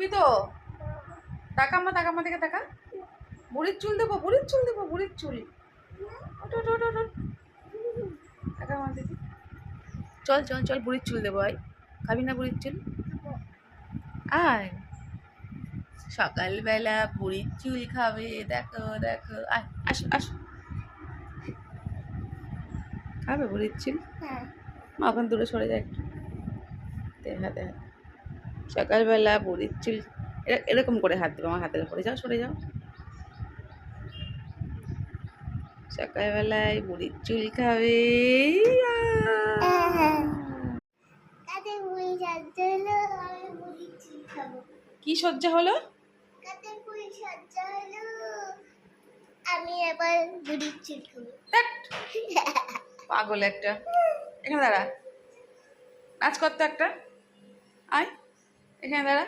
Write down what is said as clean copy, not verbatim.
উঠবি তো? টাকা মা দিকে টাকা। বুড়ির চুল দেবো, বুড়ির চুল দেবো, বুড়ির চুল। ওঠ ওঠ ওঠ ওঠ। টাকা মা দিকে। চল চল চল, বুড়ির চুল দেবো। আয়, খাবি না বুড়ির চুল? আয়, সকালবেলা বুড়ির চুল খাবে। দেখো দেখো, আয় আসো আসো। খাবে বুড়ির চুল? মা ওখান দূরে সরে যায় একটু। দেখা দেখা, সকালবেলা বুড়ির চুল। এরকম করে হাত দেবো আমার হাতের উপরে। যাও, সরে যাও। সকালবেলায় বুড়ির চুল খাবে। কি সজ্জা হলো? আমি এবার বুড়ির চুল খাবো। পাগল একটা। এখানে দাঁড়া, নাচ করতো একটা। আয়, এখানে দাঁড়া।